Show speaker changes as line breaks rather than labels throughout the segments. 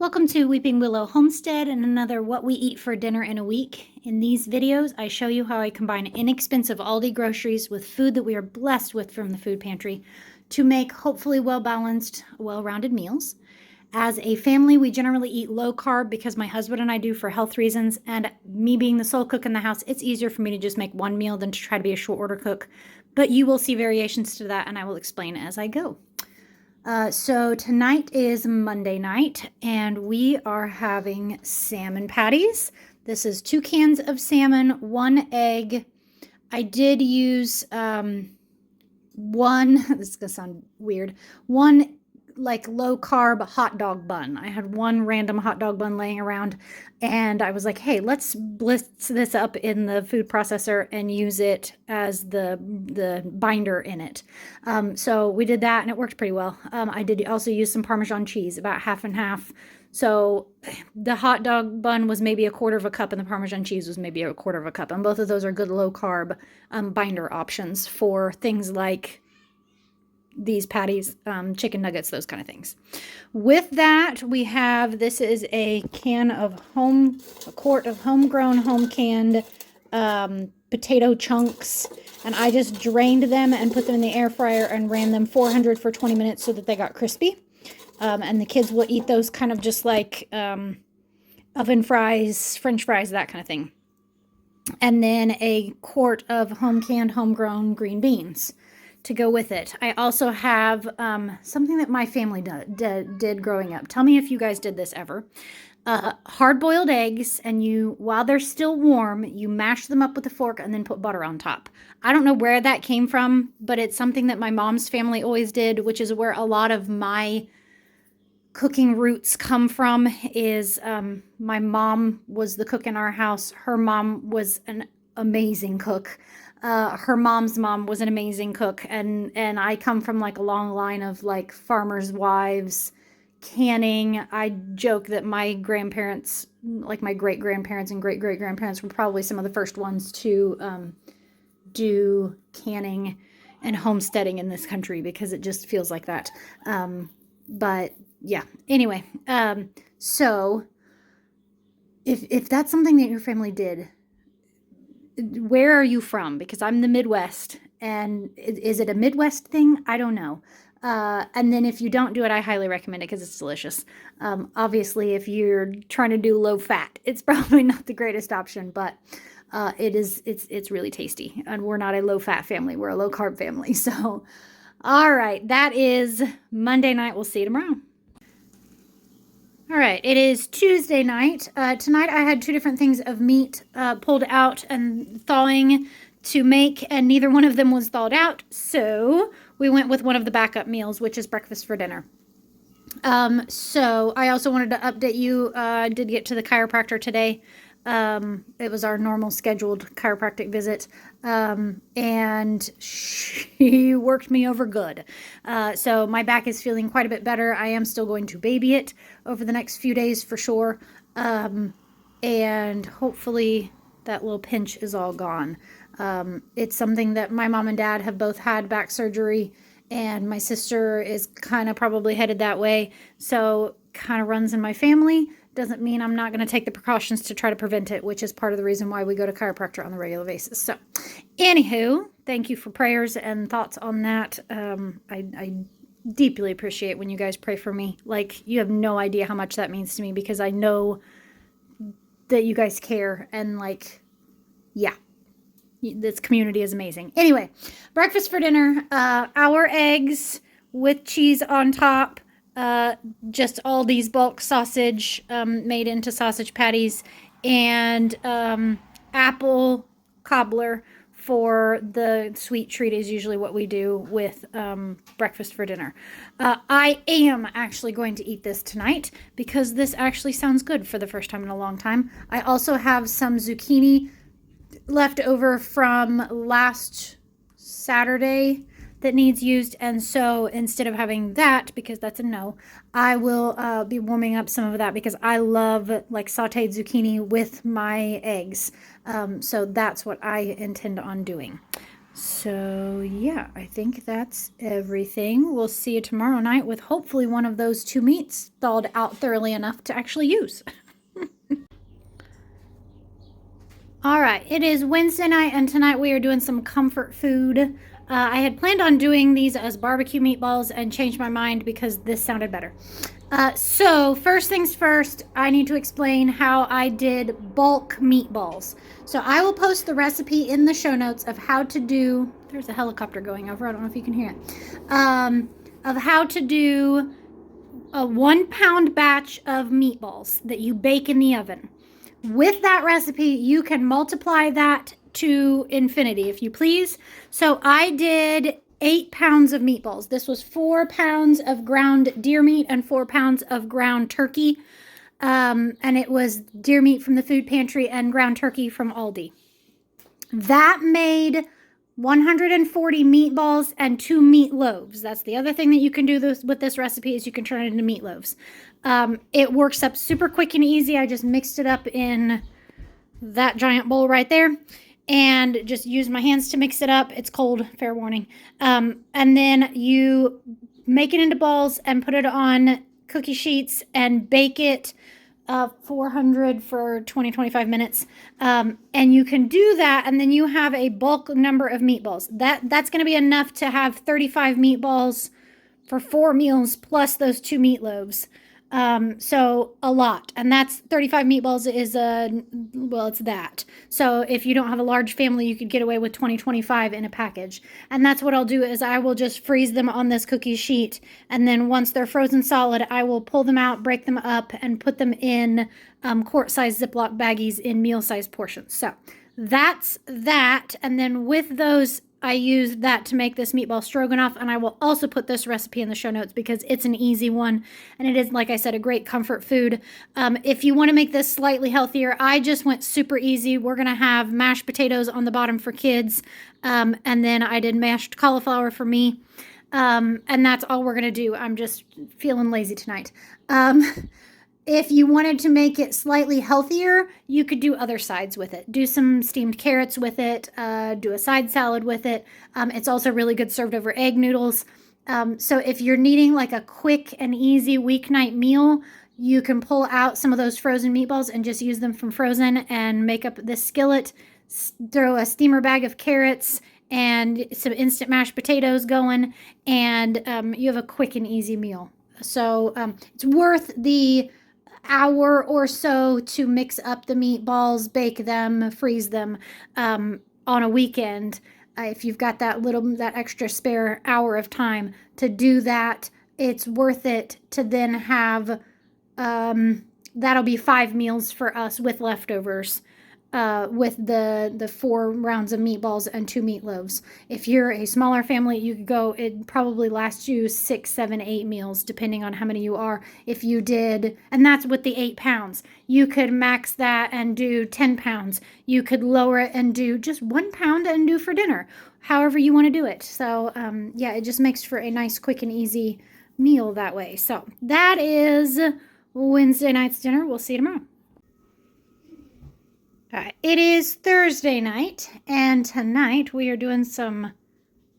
Welcome to Weeping Willow Homestead and another What We Eat for Dinner in a Week. In these videos, I show you how I combine inexpensive Aldi groceries with food that we are blessed with from the food pantry to make hopefully well-balanced, well-rounded meals. As a family, we generally eat low carb because my husband and I do for health reasons, and me being the sole cook in the house, it's easier for me to just make one meal than to try to be a short order cook. But you will see variations to that, and I will explain as I go. So tonight is Monday night, and we are having salmon patties. This is 2 cans of salmon, 1 egg. I did use one, this is gonna sound weird, one like low carb hot dog bun. I had one random hot dog bun laying around, and I was like, hey, let's blitz this up in the food processor and use it as the binder in it. So we did that, and it worked pretty well. I did also use some Parmesan cheese, about half and half. So the hot dog bun was maybe 1/4 cup, and the Parmesan cheese was maybe 1/4 cup. And both of those are good low carb binder options for things like these patties, chicken nuggets, those kind of things. With that, we have, this is a quart of homegrown, home canned potato chunks, and I just drained them and put them in the air fryer and ran them 400 for 20 minutes so that they got crispy. And the kids will eat those kind of just like oven fries, French fries, that kind of thing. And then a quart of home canned, homegrown green beans to go with it. I also have something that my family did growing up. Tell me if you guys did this ever. Hard-boiled eggs, and while they're still warm, you mash them up with a fork and then put butter on top. I don't know where that came from, but it's something that my mom's family always did, which is where a lot of my cooking roots come from. Is my mom was the cook in our house. Her mom was an amazing cook. Her mom's mom was an amazing cook, and I come from like a long line of like farmers' wives canning. I joke that my grandparents, like my great-grandparents and great-great-grandparents, were probably some of the first ones to do canning and homesteading in this country, because it just feels like that. But yeah, anyway, so if that's something that your family did, where are you from? Because I'm the Midwest, and is it a Midwest thing? I don't know. And then if you don't do it, I highly recommend it because it's delicious. Obviously, if you're trying to do low fat, it's probably not the greatest option, but it's really tasty. And we're not a low fat family. We're a low carb family. So, all right, that is Monday night. We'll see you tomorrow. All right, it is Tuesday night. Tonight I had 2 different things of meat pulled out and thawing to make, and neither one of them was thawed out, so we went with one of the backup meals, which is breakfast for dinner. So I also wanted to update you. I did get to the chiropractor today. It was our normal scheduled chiropractic visit, and she worked me over good. So my back is feeling quite a bit better. I am still going to baby it over the next few days for sure. And hopefully that little pinch is all gone. It's something that my mom and dad have both had back surgery, and my sister is kind of probably headed that way. So kind of runs in my family. Doesn't mean I'm not going to take the precautions to try to prevent it, which is part of the reason why we go to chiropractor on a regular basis. So anywho, thank you for prayers and thoughts on that. I deeply appreciate when you guys pray for me. Like, you have no idea how much that means to me, because I know that you guys care, and like, yeah, this community is amazing. Anyway, breakfast for dinner, our eggs with cheese on top. Just all these bulk sausage made into sausage patties, and apple cobbler for the sweet treat is usually what we do with breakfast for dinner. I am actually going to eat this tonight because this actually sounds good for the first time in a long time. I also have some zucchini left over from last Saturday that needs used, and so instead of having that, because that's a no, I will be warming up some of that, because I love like sauteed zucchini with my eggs. So that's what I intend on doing. So yeah, I think that's everything. We'll see you tomorrow night with hopefully one of those two meats thawed out thoroughly enough to actually use. All right, it is Wednesday night, and tonight we are doing some comfort food. I had planned on doing these as barbecue meatballs and changed my mind because this sounded better. So first things first, I need to explain how I did bulk meatballs. So I will post the recipe in the show notes of how to do, there's a helicopter going over, I don't know if you can hear it, of how to do a 1 pound batch of meatballs that you bake in the oven. With that recipe, you can multiply that to infinity, if you please. So I did 8 pounds of meatballs. This was 4 pounds of ground deer meat and 4 pounds of ground turkey. And it was deer meat from the food pantry and ground turkey from Aldi. That made 140 meatballs and 2 meatloaves. That's the other thing that you can do with this recipe is you can turn it into meatloaves. It works up super quick and easy. I just mixed it up in that giant bowl right there and just used my hands to mix it up. It's cold, fair warning. And then you make it into balls and put it on cookie sheets and bake it 400 for 20-25 minutes. And you can do that, and then you have a bulk number of meatballs. That's going to be enough to have 35 meatballs for 4 meals plus those 2 meatloaves. So a lot, and that's 35 meatballs is well, it's that. So if you don't have a large family, you could get away with 20-25 in a package. And that's what I'll do is I will just freeze them on this cookie sheet, and then once they're frozen solid, I will pull them out, break them up, and put them in quart-sized Ziploc baggies in meal-sized portions. So that's that. And then with those, I used that to make this meatball stroganoff, and I will also put this recipe in the show notes because it's an easy one, and it is, like I said, a great comfort food. If you want to make this slightly healthier, I just went super easy. We're going to have mashed potatoes on the bottom for kids, and then I did mashed cauliflower for me, and that's all we're going to do. I'm just feeling lazy tonight. If you wanted to make it slightly healthier, you could do other sides with it. Do some steamed carrots with it, do a side salad with it. It's also really good served over egg noodles. So if you're needing like a quick and easy weeknight meal, you can pull out some of those frozen meatballs and just use them from frozen and make up this skillet, throw a steamer bag of carrots and some instant mashed potatoes going, and you have a quick and easy meal. So it's worth the hour or so to mix up the meatballs, bake them, freeze them on a weekend. If you've got that extra spare hour of time to do that, it's worth it to then have, that'll be 5 meals for us with leftovers. With the 4 rounds of meatballs and 2 meatloaves. If you're a smaller family, you could go, it probably lasts you 6, 7, 8 meals, depending on how many you are. If you did, and that's with the 8 pounds, you could max that and do 10 pounds. You could lower it and do just 1 pound and do for dinner, however you want to do it. So, yeah, it just makes for a nice, quick, and easy meal that way. So that is Wednesday night's dinner. We'll see you tomorrow. It is Thursday night, and tonight we are doing some,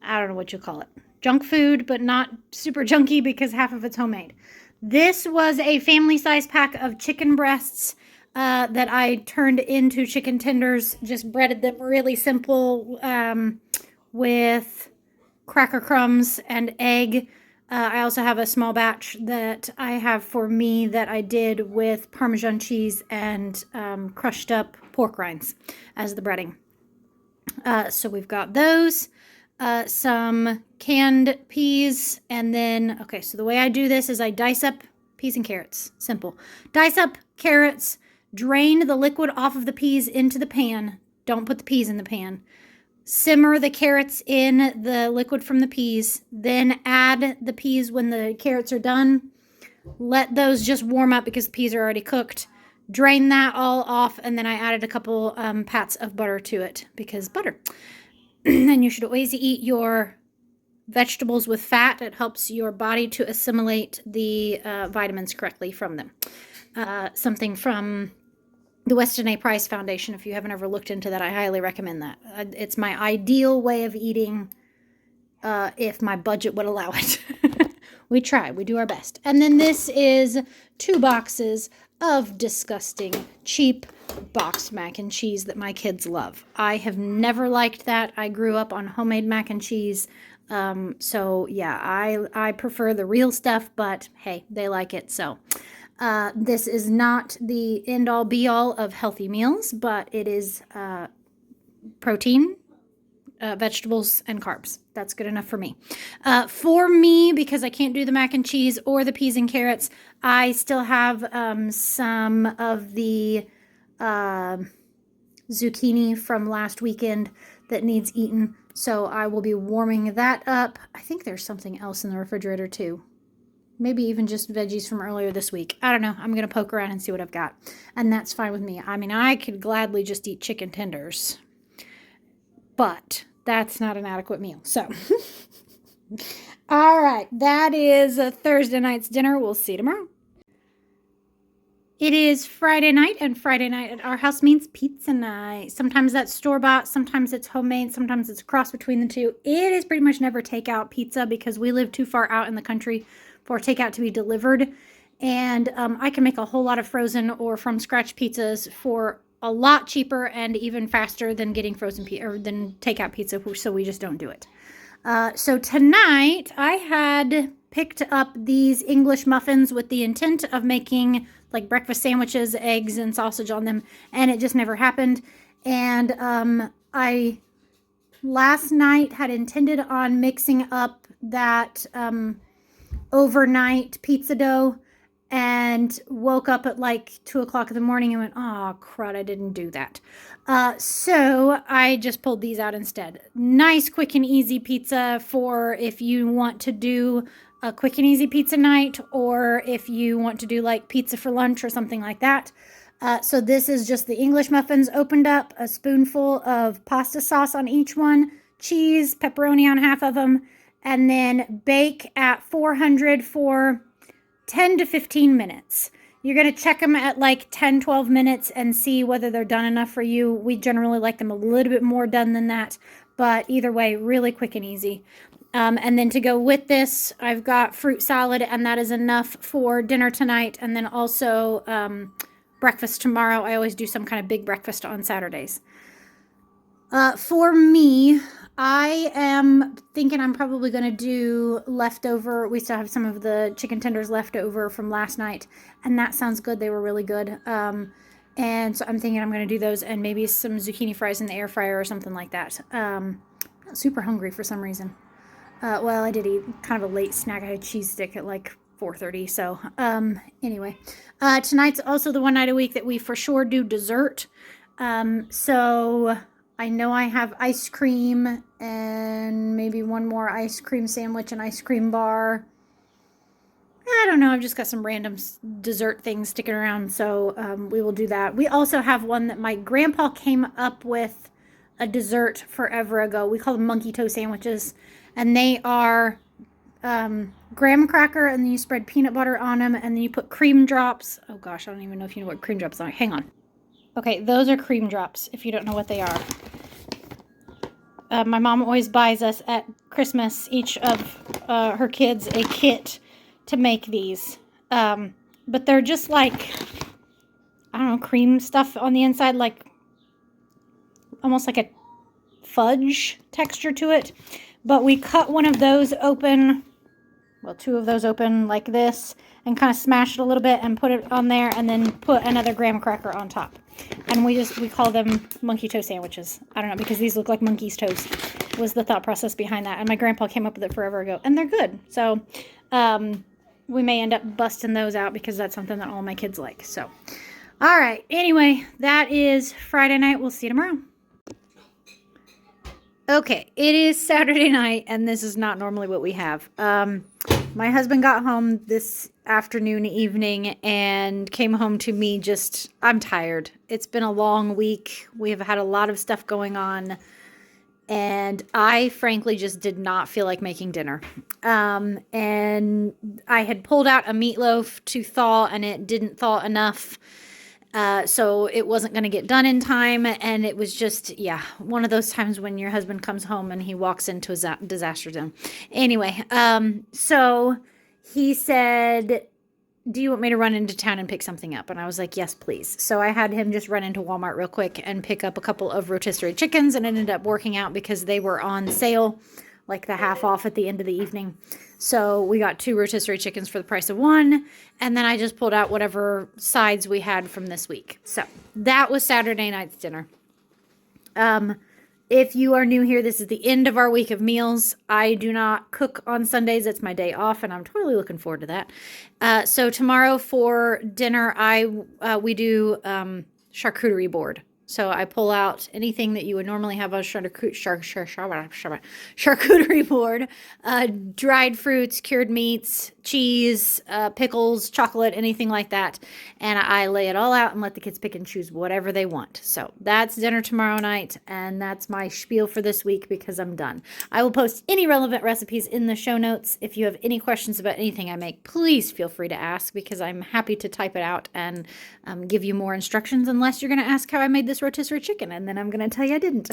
I don't know what you call it, junk food, but not super junky because half of it's homemade. This was a family-size pack of chicken breasts that I turned into chicken tenders, just breaded them really simple with cracker crumbs and egg. I also have a small batch that I have for me that I did with Parmesan cheese and crushed up pork rinds as the breading. So we've got those, some canned peas, and then, okay, so the way I do this is I dice up peas and carrots. Simple. Dice up carrots, drain the liquid off of the peas into the pan. Don't put the peas in the pan. Simmer the carrots in the liquid from the peas, then add the peas when the carrots are done. Let those just warm up because the peas are already cooked. Drain that all off, and then I added a couple pats of butter to it because butter. And you should always eat your vegetables with fat. It helps your body to assimilate the vitamins correctly from them. Something from the Weston A. Price Foundation. If you haven't ever looked into that, I highly recommend that. It's my ideal way of eating if my budget would allow it. We try. We do our best. And then this is 2 boxes of disgusting, cheap boxed mac and cheese that my kids love. I have never liked that. I grew up on homemade mac and cheese. So, yeah, I prefer the real stuff, but hey, they like it. So, this is not the end-all be-all of healthy meals, but it is protein, vegetables, and carbs. That's good enough for me. For me, because I can't do the mac and cheese or the peas and carrots, I still have some of the zucchini from last weekend that needs eaten. So I will be warming that up. I think there's something else in the refrigerator too. Maybe even just veggies from earlier this week. I don't know. I'm going to poke around and see what I've got. And that's fine with me. I mean, I could gladly just eat chicken tenders, but that's not an adequate meal. So, all right. That is a Thursday night's dinner. We'll see you tomorrow. It is Friday night, and Friday night at our house means pizza night. Sometimes that's store-bought, sometimes it's homemade, sometimes it's a cross between the two. It is pretty much never takeout pizza because we live too far out in the country for takeout to be delivered. And I can make a whole lot of frozen or from scratch pizzas for a lot cheaper and even faster than getting frozen pizza or than takeout pizza, so we just don't do it. So tonight I had picked up these English muffins with the intent of making like breakfast sandwiches, eggs and sausage on them, and it just never happened. And I last night had intended on mixing up that overnight pizza dough and woke up at like 2 o'clock in the morning and went, oh crud, I didn't do that. So I just pulled these out instead. Nice, quick and easy pizza for if you want to do a quick and easy pizza night, or if you want to do like pizza for lunch or something like that. So this is just the English muffins opened up, a spoonful of pasta sauce on each one, cheese, pepperoni on half of them, and then bake at 400 for 10 to 15 minutes. You're going to check them at like 10, 12 minutes and see whether they're done enough for you. We generally like them a little bit more done than that, but either way, really quick and easy. And then to go with this, I've got fruit salad, and that is enough for dinner tonight. And then also breakfast tomorrow. I always do some kind of big breakfast on Saturdays. For me, I am thinking I'm probably going to do leftover. We still have some of the chicken tenders left over from last night, and that sounds good. They were really good. And so I'm thinking I'm going to do those and maybe some zucchini fries in the air fryer or something like that. Not super hungry for some reason. Well, I did eat kind of a late snack. I had a cheese stick at like 4:30. So anyway, tonight's also the one night a week that we for sure do dessert. So I know I have ice cream and maybe one more ice cream sandwich and ice cream bar. I don't know. I've just got some random dessert things sticking around. So we will do that. We also have one that my grandpa came up with a dessert forever ago. We call them monkey toe sandwiches. And they are graham cracker, and then you spread peanut butter on them, and then you put cream drops. Oh gosh, I don't even know if you know what cream drops are. Hang on. Okay, those are cream drops, if you don't know what they are. My mom always buys us at Christmas, each of her kids, a kit to make these. But they're just like, I don't know, cream stuff on the inside, like almost like a fudge texture to it. But we cut one of those open, well, 2 of those open like this, and kind of smash it a little bit and put it on there, and then put another graham cracker on top. And we call them monkey toe sandwiches. I don't know, because these look like monkey's toast was the thought process behind that. And my grandpa came up with it forever ago, and they're good. So we may end up busting those out because that's something that all my kids like. So, all right. Anyway, that is Friday night. We'll see you tomorrow. Okay, it is Saturday night, and this is not normally what we have. My husband got home this evening, and came home to me just, I'm tired. It's been a long week. We have had a lot of stuff going on, and I frankly just did not feel like making dinner. And I had pulled out a meatloaf to thaw, and it didn't thaw enough. So it wasn't going to get done in time. And it was just, yeah, one of those times when your husband comes home and he walks into a disaster zone. Anyway, so he said, do you want me to run into town and pick something up? And I was like, yes, please. So I had him just run into Walmart real quick and pick up a couple of rotisserie chickens, and it ended up working out because they were on sale, like the half off at the end of the evening. So we got 2 rotisserie chickens for the price of 1. And then I just pulled out whatever sides we had from this week. So that was Saturday night's dinner. If you are new here, this is the end of our week of meals. I do not cook on Sundays. It's my day off, and I'm totally looking forward to that. So tomorrow for dinner, we do charcuterie board. So I pull out anything that you would normally have on a charcuterie board. Dried fruits, cured meats, cheese, pickles, chocolate, anything like that. And I lay it all out and let the kids pick and choose whatever they want. So that's dinner tomorrow night. And that's my spiel for this week because I'm done. I will post any relevant recipes in the show notes. If you have any questions about anything I make, please feel free to ask because I'm happy to type it out and give you more instructions, unless you're going to ask how I made this rotisserie chicken, and then I'm going to tell you I didn't.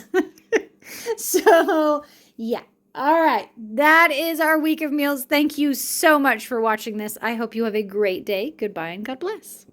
So, yeah. All right. That is our week of meals. Thank you so much for watching this. I hope you have a great day. Goodbye and God bless.